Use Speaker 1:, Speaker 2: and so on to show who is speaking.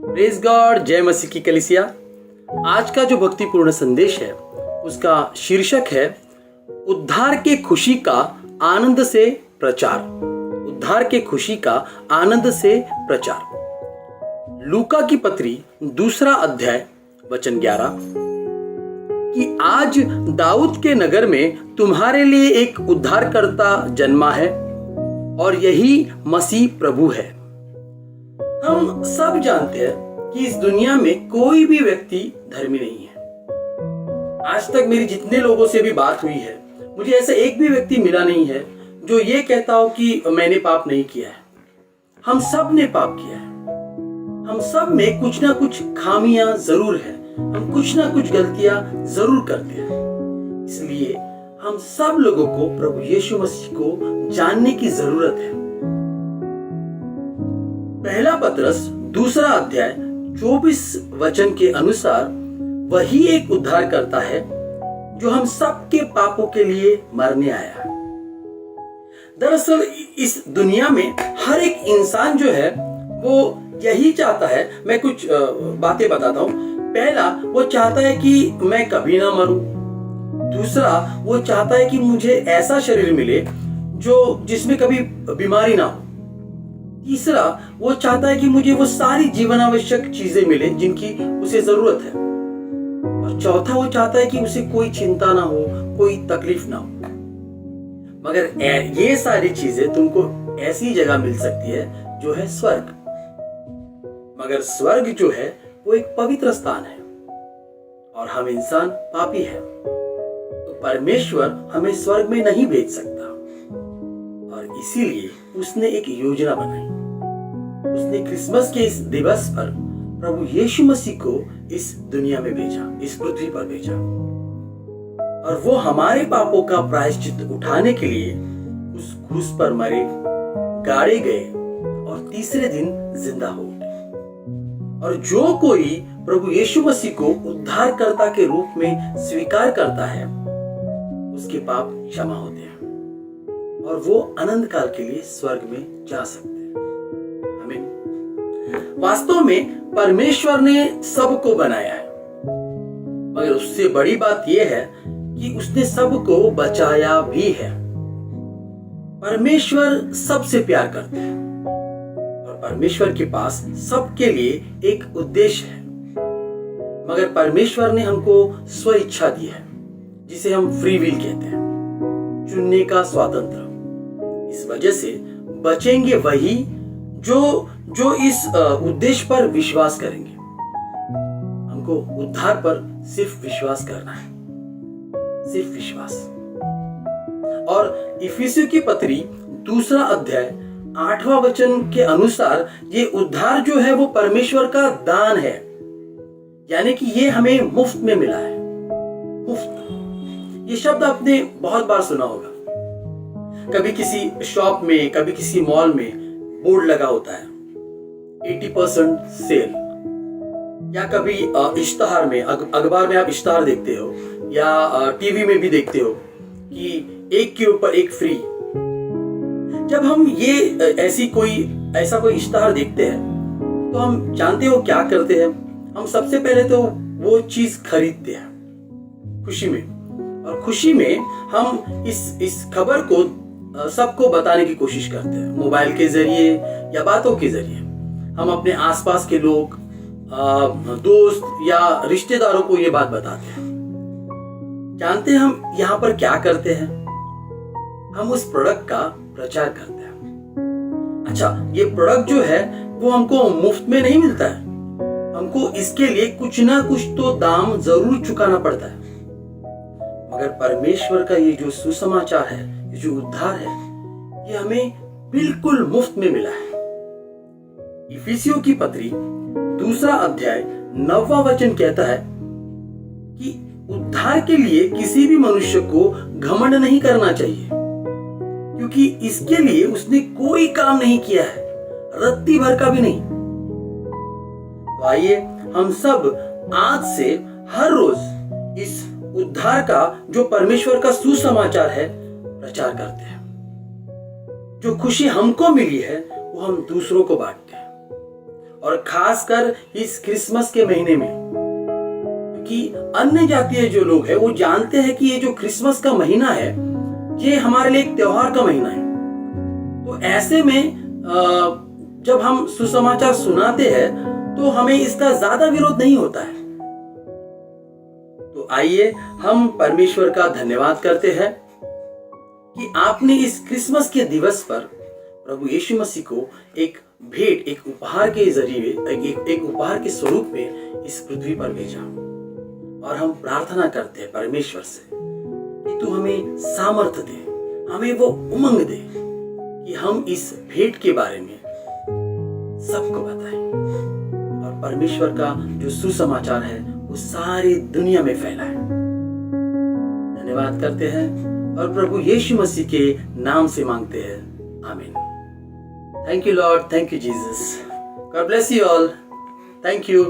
Speaker 1: Praise God, जय मसीह की कलीसिया। आज का जो भक्तिपूर्ण संदेश है उसका शीर्षक है उद्धार के खुशी का आनंद से प्रचार। उद्धार के खुशी का आनंद से प्रचार। लूका की पत्री 2 अध्याय वचन 11 कि आज दाऊद के नगर में तुम्हारे लिए एक उद्धारकर्ता जन्मा है और यही मसीह प्रभु है। हम सब जानते हैं कि इस दुनिया में कोई भी व्यक्ति धर्मी नहीं है। आज तक मेरी जितने लोगों से भी बात हुई है, मुझे ऐसा एक भी व्यक्ति मिला नहीं है जो ये कहता हो कि मैंने पाप नहीं किया है। हम सब ने पाप किया है। हम सब में कुछ ना कुछ खामियां जरूर है। हम कुछ ना कुछ गलतियां जरूर करते हैं। इसलिए हम सब लोगों को प्रभु यीशु मसीह को जानने की जरूरत है। पहला पतरस 2 अध्याय 24 वचन के अनुसार वही एक उद्धार करता है जो हम सबके पापों के लिए मरने आया है। दरअसल इस दुनिया में हर एक इंसान जो है वो यही चाहता है। मैं कुछ बातें बताता हूँ। पहला, वो चाहता है कि मैं कभी ना मरूं। दूसरा, वो चाहता है कि मुझे ऐसा शरीर मिले जिसमें कभी बीमारी ना हो। तीसरा, वो चाहता है कि मुझे वो सारी जीवन आवश्यक चीजें मिले जिनकी उसे जरूरत है। और चौथा, वो चाहता है कि उसे कोई चिंता ना हो, कोई तकलीफ ना हो। मगर ये सारी चीजें तुमको ऐसी जगह मिल सकती है जो है स्वर्ग। मगर स्वर्ग जो है वो एक पवित्र स्थान है और हम इंसान पापी हैं, तो परमेश्वर हमें स्वर्ग में नहीं भेज सकता। और इसीलिए उसने एक योजना बनाई। उसने क्रिसमस के इस दिवस पर प्रभु यीशु मसीह को इस दुनिया में भेजा, इस पृथ्वी पर भेजा। और वो हमारे पापों का प्रायश्चित उठाने के लिए उस क्रूस पर मरे, गाड़े गए और तीसरे दिन जिंदा हो उठे। और जो कोई प्रभु यीशु मसीह को उद्धारकर्ता के रूप में स्वीकार करता है उसके पाप क्षमा होते हैं और वो अनंत काल के लिए स्वर्ग में जा सकते हैं। आमीन। वास्तव में परमेश्वर ने सबको बनाया है, मगर उससे बड़ी बात यह है कि उसने सबको बचाया भी है। परमेश्वर सबसे प्यार करते हैं और परमेश्वर के पास सबके लिए एक उद्देश्य है। मगर परमेश्वर ने हमको स्व इच्छा दी है, जिसे हम फ्री विल कहते हैं, चुनने का स्वातंत्र। इस वजह से बचेंगे वही जो इस उद्देश्य पर विश्वास करेंगे। हमको उद्धार पर सिर्फ विश्वास करना है, सिर्फ विश्वास। और इफिसियों की पत्री 2 अध्याय 8वां वचन के अनुसार ये उद्धार जो है वो परमेश्वर का दान है, यानी कि ये हमें मुफ्त में मिला है। मुफ्त, ये शब्द आपने बहुत बार सुना होगा। कभी किसी शॉप में, कभी किसी मॉल में बोर्ड लगा होता है 80% सेल, या कभी इश्तहार में, अखबार में आप इश्तहार देखते हो या टीवी में भी देखते हो कि एक के ऊपर एक फ्री। जब हम ये ऐसा कोई इश्तहार देखते हैं तो हम जानते हो क्या करते हैं। हम सबसे पहले तो वो चीज खरीदते हैं खुशी में, और खुशी में हम इस खबर को सबको बताने की कोशिश करते हैं। मोबाइल के जरिए या बातों के जरिए हम अपने आसपास के लोग, दोस्त या रिश्तेदारों को ये बात बताते हैं। जानते हैं हम यहाँ पर क्या करते हैं? हम उस प्रोडक्ट का प्रचार करते हैं। अच्छा, ये प्रोडक्ट जो है वो हमको मुफ्त में नहीं मिलता है। हमको इसके लिए कुछ ना कुछ तो दाम जरूर चुकाना पड़ता है। मगर परमेश्वर का ये जो सुसमाचार है, ये जो उद्धार है, ये हमें बिल्कुल मुफ्त में मिला है। इफिसियों की पत्री 2 अध्याय 9वां वचन कहता है कि उद्धार के लिए किसी भी मनुष्य को घमंड नहीं करना चाहिए, क्योंकि इसके लिए उसने कोई काम नहीं किया है, रत्ती भर का भी नहीं। तो आइए हम सब आज से हर रोज इस उद्धार का, जो परमेश्वर का सुसमाचार है, प्रचार करते हैं। जो खुशी हमको मिली है वो हम दूसरों को बांटते हैं। और खासकर इस क्रिसमस के महीने में, क्योंकि अन्य जातीय जो लोग हैं वो जानते हैं कि ये जो क्रिसमस का महीना है ये हमारे लिए एक त्योहार का महीना है। तो ऐसे में जब हम सुसमाचार सुनाते हैं तो हमें इसका ज्यादा विरोध नहीं होता है। तो आइए हम परमेश्वर का धन्यवाद करते हैं कि आपने इस क्रिसमस के दिवस पर प्रभु यीशु मसीह को एक भेंट, एक उपहार के जरिए, एक उपहार के स्वरूप में इस पृथ्वी पर भेजा। और हम प्रार्थना करते हैं परमेश्वर से कि तू हमें सामर्थ्य दे, हमें वो उमंग दे कि हम इस भेंट के बारे में सबको बताएं और परमेश्वर का जो सुसमाचार है वो सारी दुनिया में फैलाएं। धन्यवाद करते हैं और प्रभु यीशु मसीह के नाम से मांगते हैं, आमीन। Thank you Lord, thank you Jesus, God bless you all, thank you.